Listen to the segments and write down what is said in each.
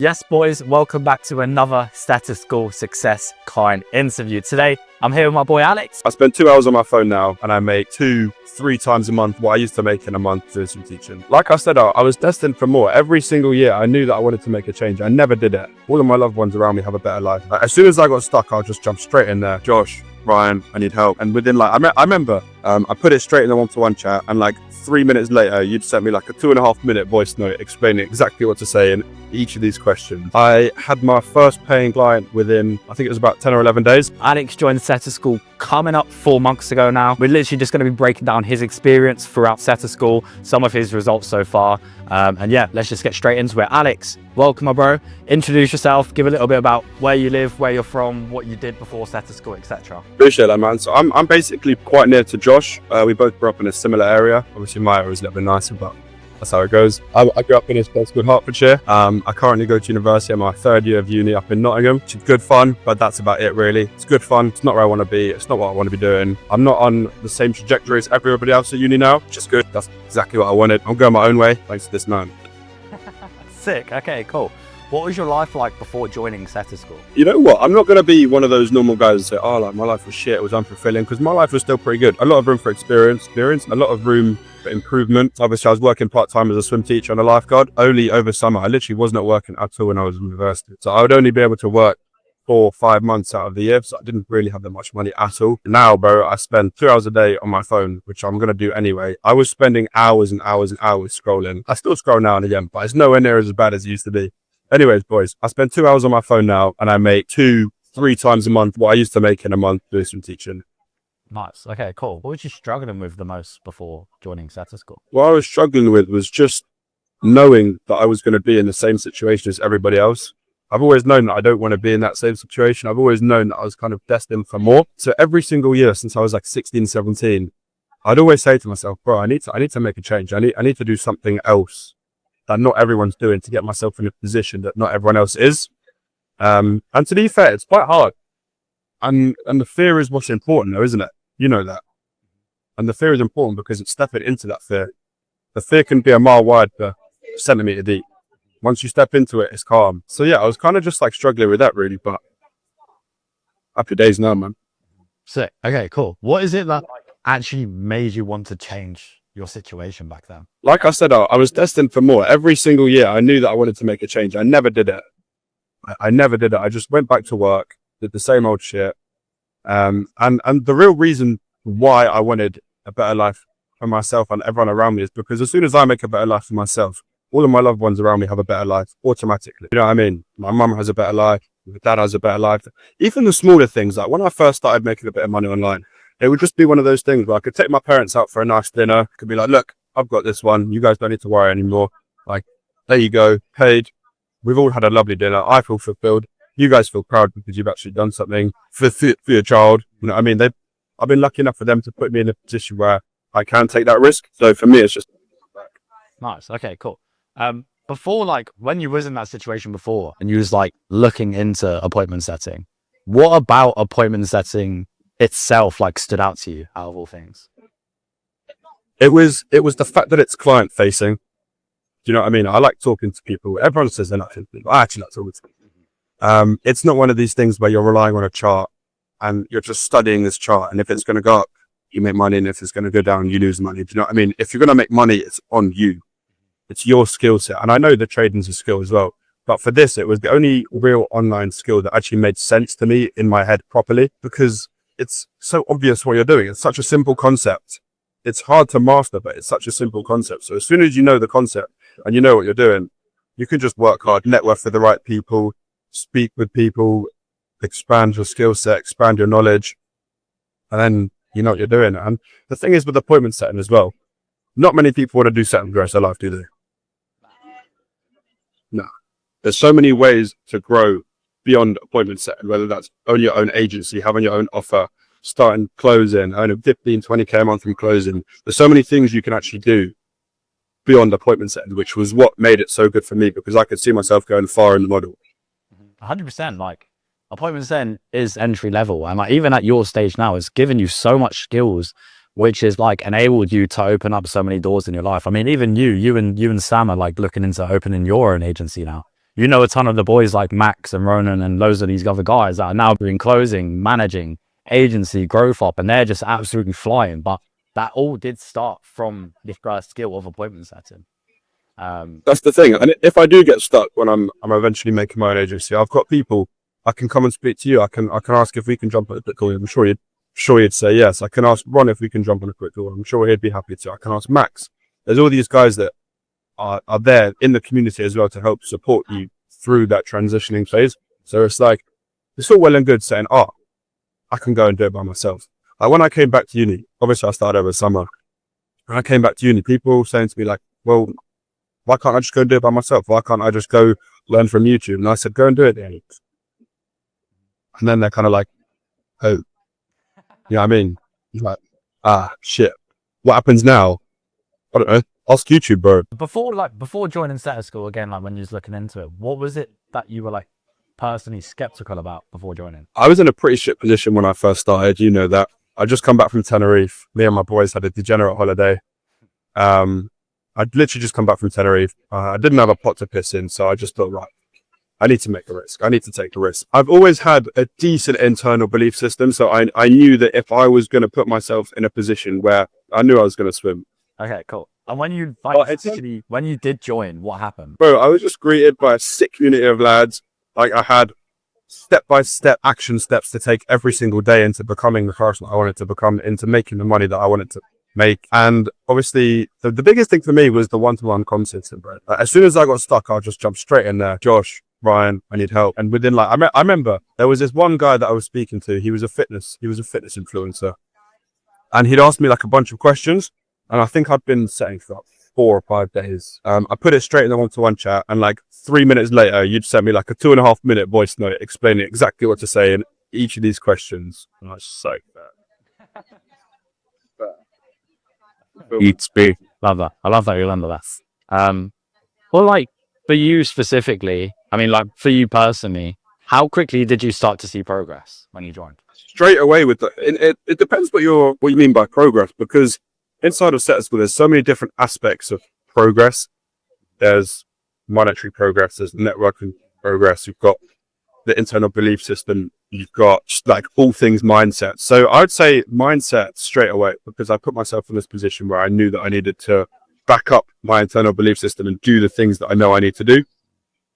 Yes, boys, welcome back to another Statistical Success client interview. Today, I'm here with my boy Alex. I spend 2 hours on my phone now and I make 2-3 times a month what I used to make in a month doing some teaching. Like I said, I was destined for more. Every single year, I knew that I wanted to make a change. I never did it. All of my loved ones around me have a better life. As soon as I got stuck, I'll just jump straight in there. Josh, Ryan, I need help. And within I remember I put it straight in the one-to-one chat, and 3 minutes later, you'd sent me a 2.5 minute voice note explaining exactly what to say in each of these questions. I had my first paying client within, I think it was about 10 or 11 days. Alex joined Setter School coming up 4 months ago now. We're literally just going to be breaking down his experience throughout Setter School, some of his results so far. And yeah, let's just get straight into it. Alex, welcome, my bro. Introduce yourself, give a little bit about where you live, where you're from, what you did before Setter School, etc. Appreciate that, man. So I'm basically quite near to Josh. We both grew up in a similar area. Obviously, my area is a little bit nicer, but that's how it goes. I grew up in this place called Hertfordshire. I currently go to university. I'm my third year of uni up in Nottingham, which is good fun, but that's about it really. It's good fun. It's not where I want to be. It's not what I want to be doing. I'm not on the same trajectory as everybody else at uni now, which is good. That's exactly what I wanted. I'm going my own way thanks to this man. Sick. Okay, cool. What was your life like before joining Setter School? You know what? I'm not going to be one of those normal guys that say, oh, my life was shit, it was unfulfilling, because my life was still pretty good. A lot of room for experience, a lot of room for improvement. Obviously, I was working part-time as a swim teacher and a lifeguard only over summer. I literally was not working at all when I was in university. So I would only be able to work 4 or 5 months out of the year, so I didn't really have that much money at all. Now, bro, I spend 2 hours a day on my phone, which I'm going to do anyway. I was spending hours and hours and hours scrolling. I still scroll now and again, but it's nowhere near as bad as it used to be. Anyways, boys, I spend 2 hours on my phone now and I make 2-3 times a month what I used to make in a month doing some teaching. Nice. Okay, cool. What was you struggling with the most before joining Setter School? What I was struggling with was just knowing that I was going to be in the same situation as everybody else. I've always known that I don't want to be in that same situation. I've always known that I was kind of destined for more. So every single year since I was 16, 17, I'd always say to myself, bro, I need to make a change. I need to do something else that not everyone's doing to get myself in a position that not everyone else is. And to be fair, it's quite hard. And the fear is what's important though, isn't it? You know that. And the fear is important because it's stepping into that fear. The fear can be a mile wide but a centimeter deep. Once you step into it, it's calm. So yeah, I was kind of just struggling with that really, but happy days now, man. Sick. Okay, cool. What is it that actually made you want to change your situation back then? Like I said, I was destined for more. Every single year, I knew that I wanted to make a change. I never did it. I never did it. I just went back to work, did the same old shit. And the real reason why I wanted a better life for myself and everyone around me is because as soon as I make a better life for myself, all of my loved ones around me have a better life automatically. You know what I mean? My mum has a better life. My dad has a better life. Even the smaller things, like when I first started making a bit of money online, it would just be one of those things where I could take my parents out for a nice dinner. Could be like, look, I've got this one. You guys don't need to worry anymore. There you go, paid. We've all had a lovely dinner. I feel fulfilled. You guys feel proud because you've actually done something for your child. You know what I mean? I've been lucky enough for them to put me in a position where I can take that risk. So for me, it's just nice. Okay, cool. Before, when you was in that situation before and you was looking into appointment setting, what about appointment setting itself stood out to you out of all things? It was the fact that it's client facing. Do you know what I mean? I like talking to people. Everyone says they're not talking, but I actually like talking to people. It's not one of these things where you're relying on a chart and you're just studying this chart, and if it's going to go up, you make money, and if it's going to go down, you lose money. Do you know what I mean? If you're going to make money, it's on you. It's your skill set. And I know the trading's a skill as well. But for this, it was the only real online skill that actually made sense to me in my head properly, because it's so obvious what you're doing. It's such a simple concept. It's hard to master, but it's such a simple concept. So as soon as you know the concept and you know what you're doing, you can just work hard, network with the right people, speak with people, expand your skill set, expand your knowledge, and then you know what you're doing. And the thing is with appointment setting as well, not many people want to do setting the rest of their life, do they? No. There's so many ways to grow beyond appointment setting, whether that's own your own agency, having your own offer, starting closing, earning 15, 20K a month from closing. There's so many things you can actually do beyond appointment setting, which was what made it so good for me, because I could see myself going far in the model. 100%. Appointment setting is entry level. And even at your stage now, it's given you so much skills, which is enabled you to open up so many doors in your life. I mean, even you and Sam are looking into opening your own agency now. you know, a ton of the boys like Max and Ronan and loads of these other guys that are now doing closing, managing, agency, growth up, and they're just absolutely flying. But that all did start from this guy's skill of appointment setting. That's the thing. And if I do get stuck when I'm eventually making my own agency, I've got people I can come and speak to you. I can ask if we can jump on a quick call. I'm sure you'd say yes. I can ask Ron if we can jump on a quick call. I'm sure he'd be happy to. I can ask Max. There's all these guys that are there in the community as well to help support you through that transitioning phase. So it's like, it's all well and good saying, oh, I can go and do it by myself. Like when I came back to uni, obviously I started over summer. When I came back to uni, people were saying to me like, well, why can't I just go and do it by myself? Why can't I just go learn from YouTube? And I said, go and do it then. And then they're kind of like, oh, you know what I mean? Like, shit. What happens now? I don't know. Ask YouTube, bro. Before joining Setter School, again, like when you was looking into it, what was it that you were like personally skeptical about before joining? I was in a pretty shit position when I first started. You know that. I just come back from Tenerife. Me and my boys had a degenerate holiday. I'd literally just come back from Tenerife. I didn't have a pot to piss in, so I just thought, right, I need to make a risk. I need to take a risk. I've always had a decent internal belief system, so I knew that if I was going to put myself in a position where I knew I was going to swim. Okay, cool. And when you when you did join, what happened? Bro, I was just greeted by a sick community of lads. Like I had step-by-step action steps to take every single day into becoming the person I wanted to become, into making the money that I wanted to make. And obviously the biggest thing for me was the one-to-one content, bro. As soon as I got stuck, I'll just jump straight in there. Josh, Ryan, I need help. And within like, I remember there was this one guy that I was speaking to. He was a fitness influencer, and he'd asked me like a bunch of questions. And I think I'd been setting for like 4 or 5 days. I put it straight in the one-to-one chat, and like 3 minutes later, you'd send me like a 2.5 minute voice note explaining exactly what to say in each of these questions. And I was so bad. Love that. I love that you remember that. Well, like for you specifically, I mean, like for you personally, how quickly did you start to see progress when you joined? Straight away with it depends what you mean by progress, because inside of Setter School, there's so many different aspects of progress. There's monetary progress, there's networking progress, you've got the internal belief system, you've got just like all things mindset. So I'd say mindset straight away, because I put myself in this position where I knew that I needed to back up my internal belief system and do the things that I know I need to do.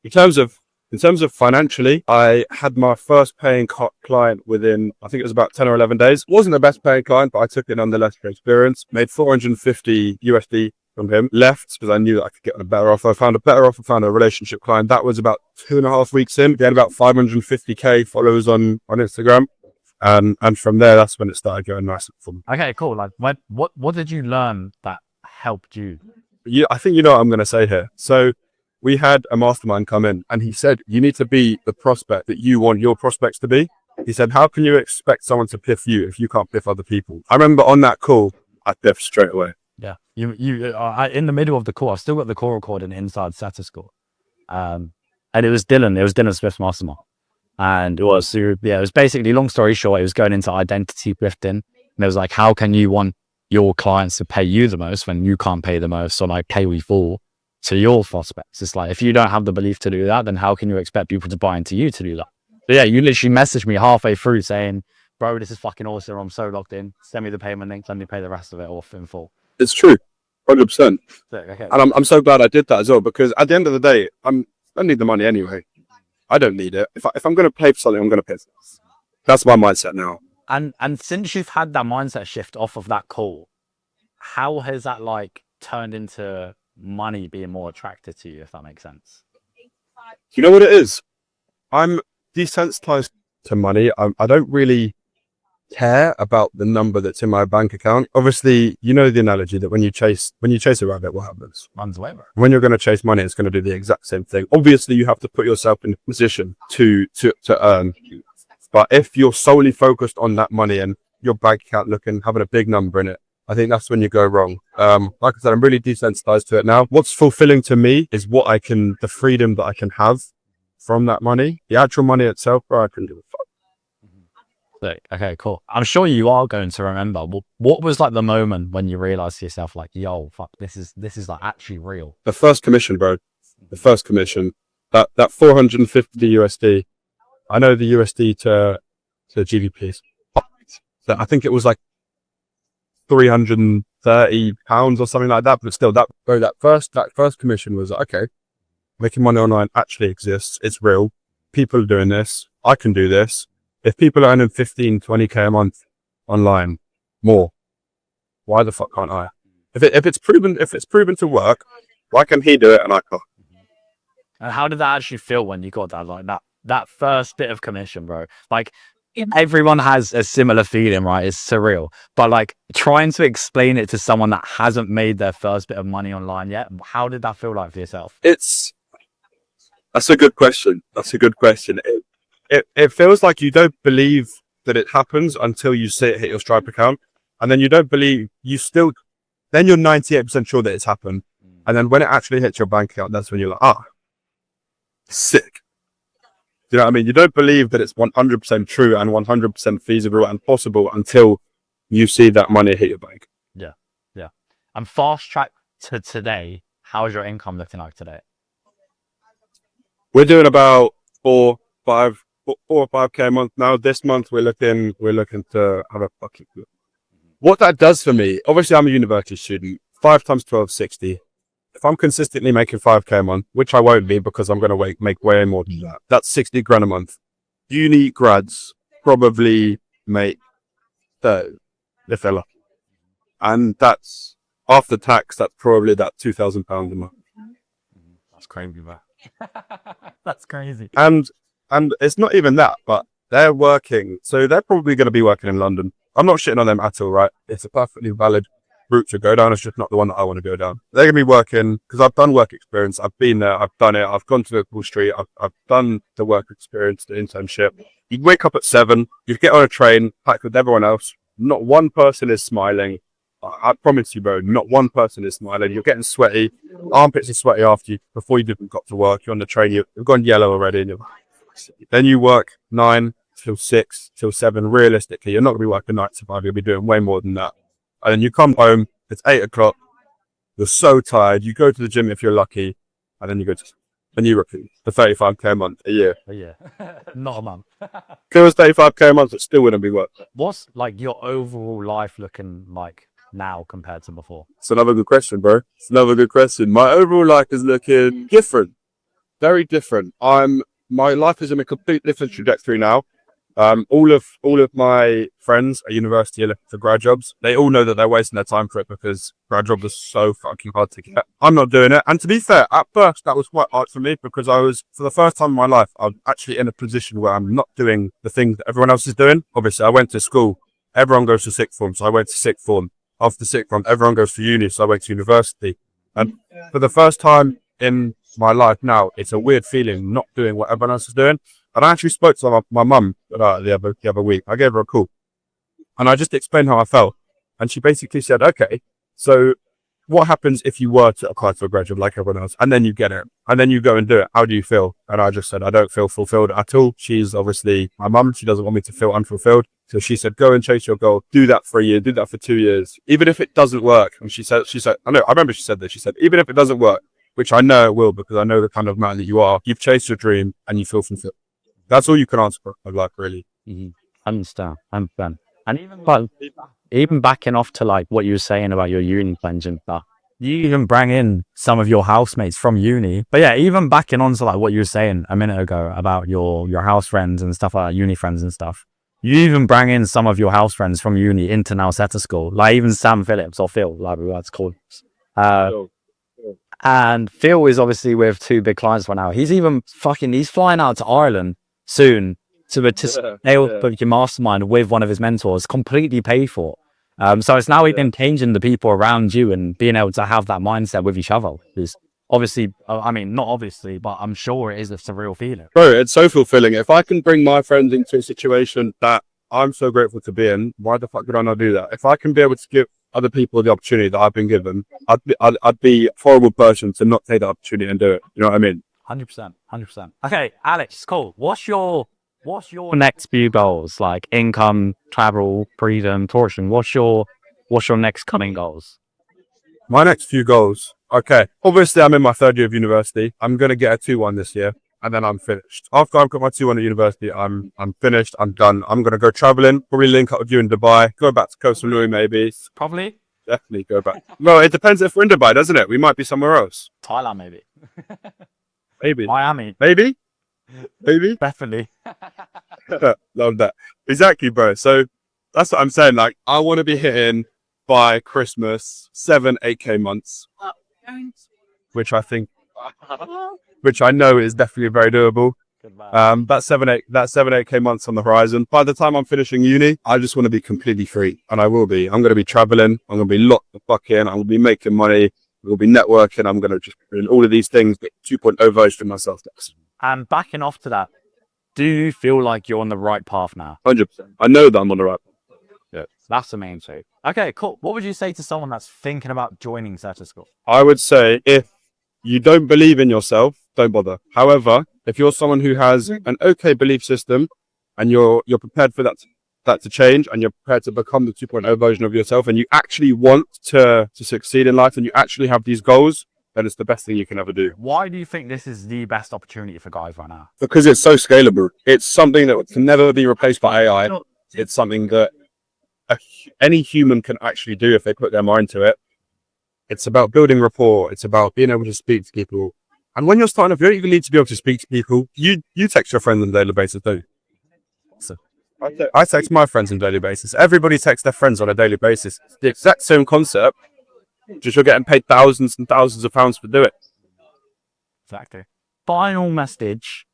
In terms of financially, I had my first paying client within, I think it was about 10 or 11 days. Wasn't the best paying client, but I took it nonetheless for experience. Made 450 USD from him. Left because I knew that I could get on a better offer. I found a better offer, found a relationship client. That was about 2.5 weeks in. He had about 550k followers on Instagram. And from there, that's when it started going nice for me. Okay, cool. Like what did you learn that helped you? Yeah, I think you know what I'm going to say here. So we had a mastermind come in, and he said, you need to be the prospect that you want your prospects to be. He said, how can you expect someone to piff you if you can't piff other people? I remember on that call, I piffed straight away. Yeah. You in the middle of the call, I've still got the call recording inside Setter School. And it was Dylan Smith's mastermind. And it was basically, long story short, it was going into identity drifting. And it was like, how can you want your clients to pay you the most when you can't pay the most? So like, pay we fall to your prospects. It's like, if you don't have the belief to do that, then how can you expect people to buy into you to do that? But yeah, you literally messaged me halfway through saying, bro, this is fucking awesome. I'm so locked in. Send me the payment link. Let me pay the rest of it off in full. It's true. 100%. Okay. And I'm so glad I did that as well, because at the end of the day, I need the money anyway. I don't need it. If I'm going to pay for something, I'm going to pay for it. That's my mindset now. And since you've had that mindset shift off of that call, how has that like turned into money being more attractive to you, if that makes sense? You know what it is? I'm desensitized to money. I don't really care about the number that's in my bank account. Obviously, you know the analogy that when you chase a rabbit, what happens? Runs away. When you're going to chase money, it's going to do the exact same thing. Obviously, you have to put yourself in a position to earn. But if you're solely focused on that money and your bank account having a big number in it, I think that's when you go wrong. Like I said, I'm really desensitized to it now. What's fulfilling to me is the freedom that I can have from that money. The actual money itself, bro, I can do it. Okay, cool. I'm sure you are going to remember. What was like the moment when you realized to yourself, like, yo, fuck, this is like actually real? The first commission, bro. The first commission. that 450 USD. I know the USD to GBP is, so I think it was like £330 or something like that. But still, that first commission was like, okay, making money online actually exists. It's real. People are doing this. I can do this. If people are earning 15, 20K a month online, more, why the fuck can't I? If it's proven to work, why can he do it and I can't? And how did that actually feel when you got that, like that first bit of commission, bro? Like, everyone has a similar feeling, right? It's surreal. But like, trying to explain it to someone that hasn't made their first bit of money online yet, how did that feel like for yourself? That's a good question. It feels like you don't believe that it happens until you see it hit your Stripe account. And then you don't believe, then you're 98% sure that it's happened. And then when it actually hits your bank account, that's when you're like, sick. Do you know what I mean? You don't believe that it's 100% true and 100% feasible and possible until you see that money hit your bank. Yeah. And fast track to today, how is your income looking like today? We're doing about 4 or 5K a month now. This month we're looking to have a fucking good. What that does for me, obviously I'm a university student, 5 times 12, 60. If I'm consistently making 5K a month, which I won't be because I'm going to make way more than that, that's 60 grand a month. Uni grads probably make 30 if they're lucky. And that's after tax, that's probably that £2,000 a month. That's crazy, man. That's crazy. And it's not even that, but they're working. So they're probably going to be working in London. I'm not shitting on them at all, right? It's a perfectly valid route to go down. It's just not the one that I want to go down. They're going to be working because I've done work experience. I've been there. I've done it. I've gone to Wall Street. I've done the work experience, the internship. You wake up at 7. You get on a train, packed with everyone else. Not one person is smiling. I promise you, bro, not one person is smiling. You're getting sweaty. Armpits are sweaty before you even got to work. You're on the train. You've gone yellow already. And then you work 9 till 6 till 7. Realistically, you're not going to be working 9 to 5. You'll be doing way more than that. And then you come home. It's 8 o'clock. You're so tired. You go to the gym if you're lucky. And then you go to and you repeat for 35K a month a year. Not a month. If it was 35K a month, it still wouldn't be worth it. What's like your overall life looking like now compared to before? It's another good question, bro. It's another good question. My overall life is looking different. Very different. My life is in a complete different trajectory now. All of my friends at university are looking for grad jobs. They all know that they're wasting their time for it because grad jobs are so fucking hard to get. I'm not doing it. And to be fair, at first that was quite hard for me because I was, for the first time in my life, I'm actually in a position where I'm not doing the things that everyone else is doing. Obviously, I went to school. Everyone goes to sixth form, so I went to sixth form. After sixth form, everyone goes to uni, so I went to university. And for the first time in my life now, it's a weird feeling not doing what everyone else is doing. And I actually spoke to my mum the other week. I gave her a call. And I just explained how I felt. And she basically said, okay, so what happens if you were to apply for a grad job like everyone else, and then you get it, and then you go and do it? How do you feel? And I just said, I don't feel fulfilled at all. She's obviously my mum. She doesn't want me to feel unfulfilled. So she said, go and chase your goal. Do that for a year. Do that for 2 years. Even if it doesn't work. And she said, I remember she said this. She said, even if it doesn't work, which I know it will because I know the kind of man that you are, you've chased your dream and you feel fulfilled. That's all you can answer for life, really. Mm-hmm. Understand. And even backing off to like what you were saying about your uni plans and stuff, you even bring in some of your housemates from uni. But yeah, even backing on to like what you were saying a minute ago about your house friends and stuff like that, uni friends and stuff. You even bring in some of your house friends from uni into now Setter School, like even Sam Phillips or Phil, like we like to call him. And Phil is obviously with 2 big clients right now. He's flying out to Ireland soon to book your mastermind with one of his mentors, completely paid for. So it's now even changing the people around you and being able to have that mindset with each other. Is obviously, not obviously, but I'm sure it is a surreal feeling. Bro, it's so fulfilling. If I can bring my friends into a situation that I'm so grateful to be in, why the fuck could I not do that? If I can be able to give other people the opportunity that I've been given, I'd be a horrible person to not take the opportunity and do it. You know what I mean? 100%. Okay, Alex, cool. What's your next few goals? Like income, travel, freedom, torsion. What's your next coming goals? My next few goals. Okay. Obviously, I'm in my 3rd year of university. I'm going to get a 2-1 this year. and then I'm finished. After I've got my 2-1 at university, I'm finished. I'm done. I'm gonna go traveling. Probably link up with you in Dubai. Go back to Koh Samui maybe. Probably Definitely go back. Well, it depends if we're in Dubai, doesn't it? We might be somewhere else. Thailand, maybe. Maybe. Miami, Maybe. Maybe. definitely. Love that. Exactly, bro. So that's what I'm saying. Like, I want to be hitting by Christmas 7-8K months, which I know is definitely very doable. Good man. That 7-8K months on the horizon. By the time I'm finishing uni, I just want to be completely free, and I will be. I'm going to be traveling. I'm going to be locked the fuck in. I'm going to be making money. We'll be networking. I'm going to just do all of these things that 2.0 version of myself does. And backing off to that, do you feel like you're on the right path now? 100%. I know that I'm on the right. Yeah, that's the main thing. Okay, cool. What would you say to someone that's thinking about joining Setter School? I would say if you don't believe in yourself, don't bother. However, if you're someone who has an okay belief system and you're prepared for that to change, and you're prepared to become the 2.0 version of yourself, and you actually want to succeed in life, and you actually have these goals, then it's the best thing you can ever do. Why do you think this is the best opportunity for guys right now? Because it's so scalable. It's something that can never be replaced by AI. It's something that any human can actually do if they put their mind to it. It's about building rapport. It's about being able to speak to people. And when you're starting off, you don't even need to be able to speak to people. You text your friends on a daily basis, don't you? So, I text my friends on a daily basis. Everybody texts their friends on a daily basis. It's the exact same concept, just you're getting paid thousands and thousands of pounds to do it. exactly. Final message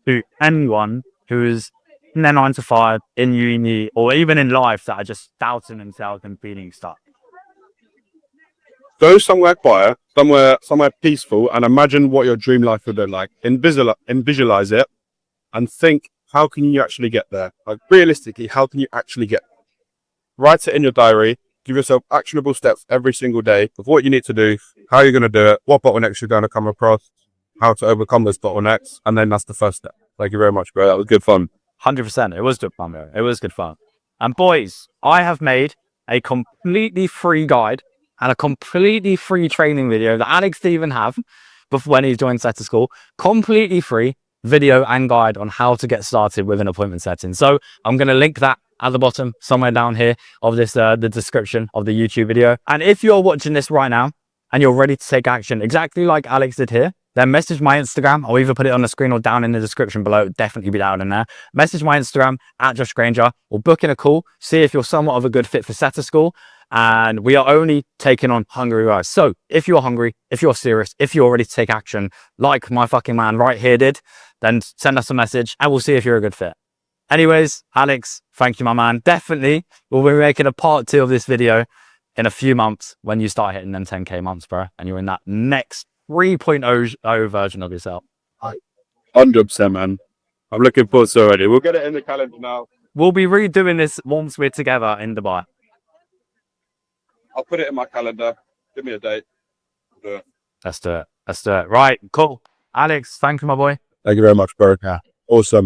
to anyone who is in their 9 to 5, in uni, or even in life that are just doubting themselves and feeling stuck. Go somewhere quiet, somewhere peaceful, and imagine what your dream life would look like. Visualize it, and think, how can you actually get there? Like, realistically, how can you actually get there? Write it in your diary. Give yourself actionable steps every single day of what you need to do, how you're going to do it, what bottlenecks you're going to come across, how to overcome those bottlenecks, and then that's the first step. Thank you very much, bro. That was good fun. 100%. It was good fun, bro. It was good fun. And boys, I have made a completely free guide and a completely free training video that Alex didn't even have before when he joined Setter School. Completely free video and guide on how to get started with an appointment setting. So I'm going to link that at the bottom, somewhere down here of this, the description of the YouTube video. And if you're watching this right now and you're ready to take action, exactly like Alex did here, then message my Instagram. I'll either put it on the screen or down in the description below. It'll definitely be down in there. Message my Instagram at Josh Granger, or book in a call. See if you're somewhat of a good fit for Setter School. And we are only taking on hungry guys. So if you're hungry, if you're serious, if you're ready to take action, like my fucking man right here did, then send us a message and we'll see if you're a good fit. Anyways, Alex, thank you, my man. Definitely, we'll be making a part 2 of this video in a few months when you start hitting them 10K months, bro. And you're in that next 3.0 version of yourself. 100%, man. I'm looking forward to it already. We'll get it in the calendar now. We'll be redoing this once we're together in Dubai. I'll put it in my calendar. Give me a date. Let's do it. Let's do it. Right, cool. Alex, thank you, my boy. Thank you very much, bro. Yeah. Awesome.